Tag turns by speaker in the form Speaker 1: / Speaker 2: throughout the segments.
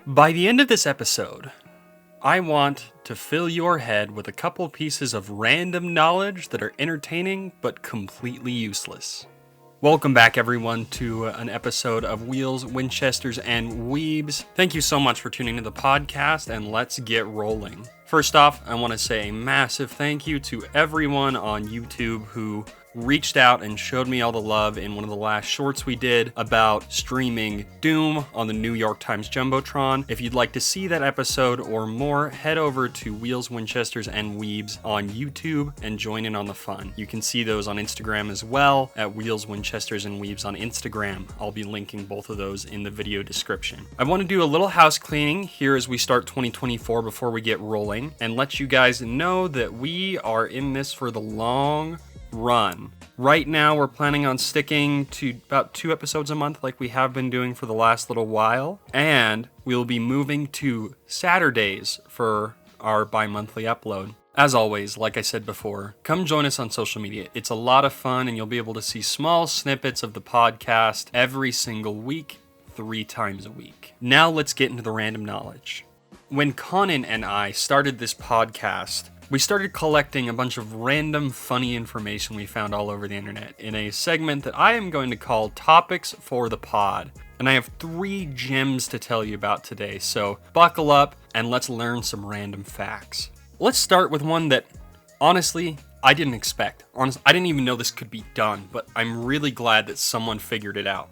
Speaker 1: By the end of this episode, I want to fill your head with a couple pieces of random knowledge that are entertaining but completely useless. Welcome back, everyone, to an episode of Wheels, Winchesters, and Weebs. Thank you so much for tuning to the podcast, and let's get rolling. First off, I want to say a massive thank you to everyone on YouTube who reached out and showed me all the love in one of the last shorts we did about streaming Doom on the New York Times Jumbotron. If you'd like to see that episode or more, head over to Wheels, Winchesters, and Weebs on YouTube and join in on the fun. You can see those on Instagram as well at Wheels, Winchesters, and Weebs on Instagram. I'll be linking both of those in the video description. I want to do a little house cleaning here as we start 2024 before we get rolling and let you guys know that we are in this for the long run. Right now, we're planning on sticking to about 2 episodes a month like we have been doing for the last little while, and we'll be moving to Saturdays for our bi-monthly upload. As always, like I said before, come join us on social media. It's a lot of fun, and you'll be able to see small snippets of the podcast every single week, 3 times a week. Now let's get into the random knowledge. When Conan and I started this podcast, we started collecting a bunch of random funny information we found all over the internet in a segment that I am going to call Topics for the Pod. And I have 3 gems to tell you about today, so buckle up and let's learn some random facts. Let's start with one that, honestly, I didn't expect. I didn't even know this could be done, but I'm really glad that someone figured it out.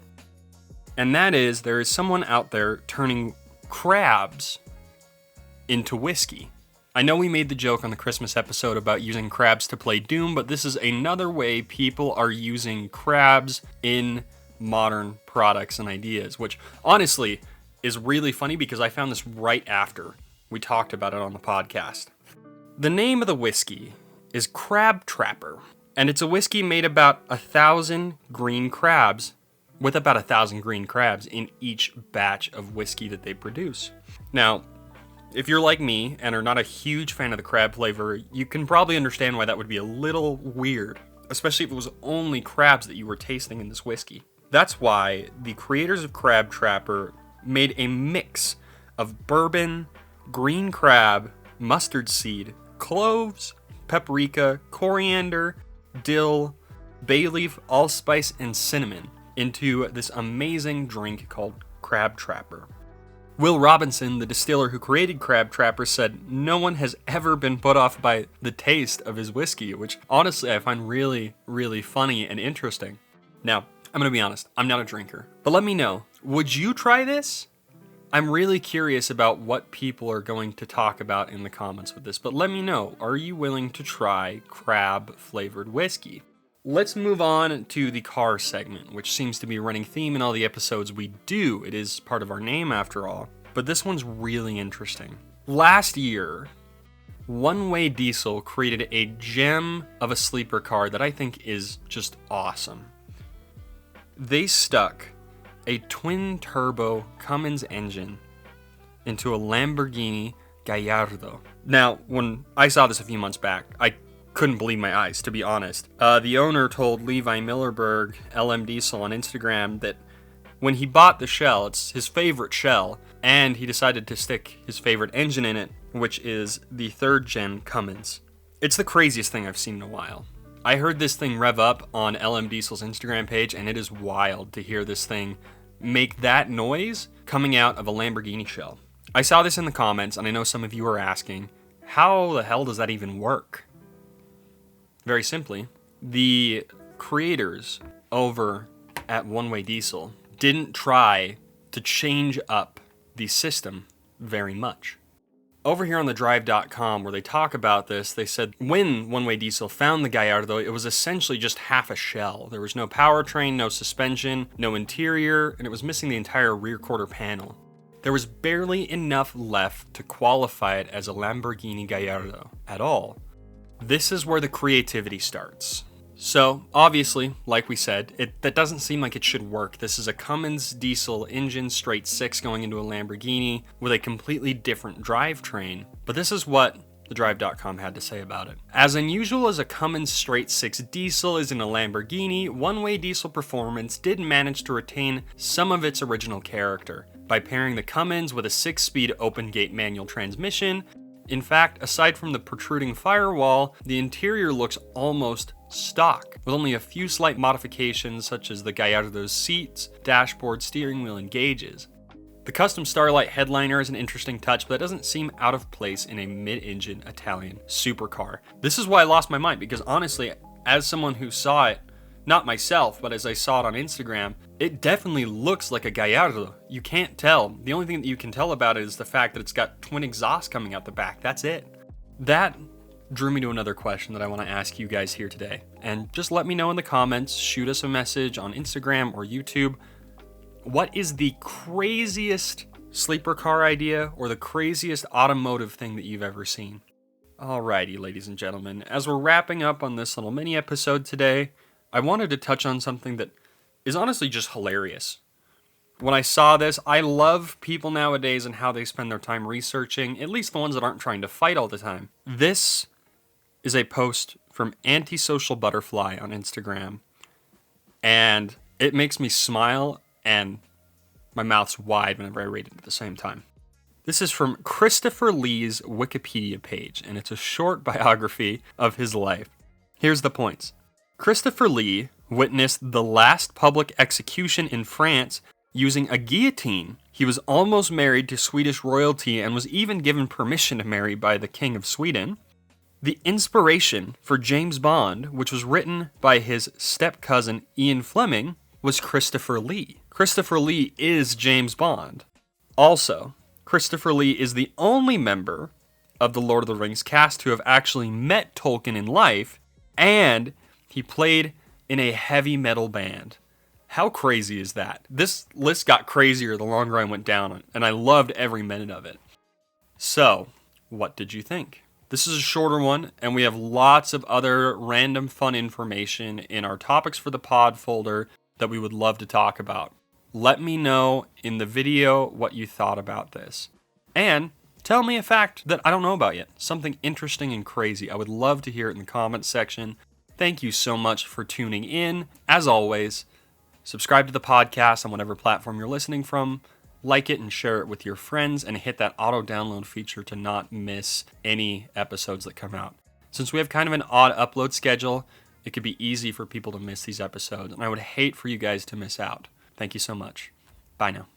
Speaker 1: And that is, there is someone out there turning crabs into whiskey. I know we made the joke on the Christmas episode about using crabs to play Doom, but this is another way people are using crabs in modern products and ideas, which honestly is really funny because I found this right after we talked about it on the podcast. The name of the whiskey is Crab Trapper, and it's a whiskey made about 1,000 green crabs, with about 1,000 green crabs in each batch of whiskey that they produce. Now, if you're like me and are not a huge fan of the crab flavor, you can probably understand why that would be a little weird, especially if it was only crabs that you were tasting in this whiskey. That's why the creators of Crab Trapper made a mix of bourbon, green crab, mustard seed, cloves, paprika, coriander, dill, bay leaf, allspice, and cinnamon into this amazing drink called Crab Trapper. Will Robinson, the distiller who created Crab Trapper, said no one has ever been put off by the taste of his whiskey, which honestly I find really, really funny and interesting. Now, I'm going to be honest, I'm not a drinker, but let me know, would you try this? I'm really curious about what people are going to talk about in the comments with this, but let me know, are you willing to try crab-flavored whiskey? Let's move on to the car segment, which seems to be a running theme in all the episodes we do. It is part of our name after all, but this one's really interesting. Last year, One Way Diesel created a gem of a sleeper car that I think is just awesome. They stuck a twin-turbo Cummins engine into a Lamborghini Gallardo. Now, when I saw this a few months back, I couldn't believe my eyes, to be honest. The owner told Levi Millerberg, LM Diesel, on Instagram that when he bought the shell, it's his favorite shell, and he decided to stick his favorite engine in it, which is the 3rd gen Cummins. It's the craziest thing I've seen in a while. I heard this thing rev up on LM Diesel's Instagram page, and it is wild to hear this thing make that noise coming out of a Lamborghini shell. I saw this in the comments, and I know some of you are asking, how the hell does that even work? Very simply, the creators over at One Way Diesel didn't try to change up the system very much. Over here on thedrive.com, where they talk about this, they said when One Way Diesel found the Gallardo, it was essentially just half a shell. There was no powertrain, no suspension, no interior, and it was missing the entire rear quarter panel. There was barely enough left to qualify it as a Lamborghini Gallardo at all. This is where the creativity starts. So, obviously, like we said, that doesn't seem like it should work. This is a Cummins diesel engine, straight 6 going into a Lamborghini with a completely different drivetrain. But this is what thedrive.com had to say about it. As unusual as a Cummins straight 6 diesel is in a Lamborghini, One Way Diesel Performance did manage to retain some of its original character. by pairing the Cummins with a 6-speed open-gate manual transmission. In fact, aside from the protruding firewall, the interior looks almost stock, with only a few slight modifications such as the Gallardo's seats, dashboard, steering wheel, and gauges. The custom Starlight headliner is an interesting touch, but it doesn't seem out of place in a mid-engine Italian supercar. This is why I lost my mind, because honestly, as someone who saw it, not myself, but as I saw it on Instagram, it definitely looks like a Gallardo. You can't tell. The only thing that you can tell about it is the fact that it's got twin exhausts coming out the back. That's it. That drew me to another question that I want to ask you guys here today. And just let me know in the comments, shoot us a message on Instagram or YouTube. What is the craziest sleeper car idea or the craziest automotive thing that you've ever seen? Alrighty, ladies and gentlemen, as we're wrapping up on this little mini episode today, I wanted to touch on something that is honestly just hilarious. When I saw this, I love people nowadays and how they spend their time researching, at least the ones that aren't trying to fight all the time. This is a post from Antisocial Butterfly on Instagram, and it makes me smile and my mouth's wide whenever I read it at the same time. This is from Christopher Lee's Wikipedia page, and it's a short biography of his life. Here's the points. Christopher Lee witnessed the last public execution in France using a guillotine. He was almost married to Swedish royalty and was even given permission to marry by the King of Sweden. The inspiration for James Bond, which was written by his step-cousin Ian Fleming, was Christopher Lee. Christopher Lee is James Bond. Also, Christopher Lee is the only member of the Lord of the Rings cast to have actually met Tolkien in life, and he played in a heavy metal band. How crazy is that? This list got crazier the longer I went down, and I loved every minute of it. So, what did you think? This is a shorter one, and we have lots of other random fun information in our topics for the pod folder that we would love to talk about. Let me know in the video what you thought about this. And tell me a fact that I don't know about yet. Something interesting and crazy. I would love to hear it in the comments section. Thank you so much for tuning in. As always, subscribe to the podcast on whatever platform you're listening from. Like it and share it with your friends, and hit that auto download feature to not miss any episodes that come out. Since we have kind of an odd upload schedule, it could be easy for people to miss these episodes, and I would hate for you guys to miss out. Thank you so much. Bye now.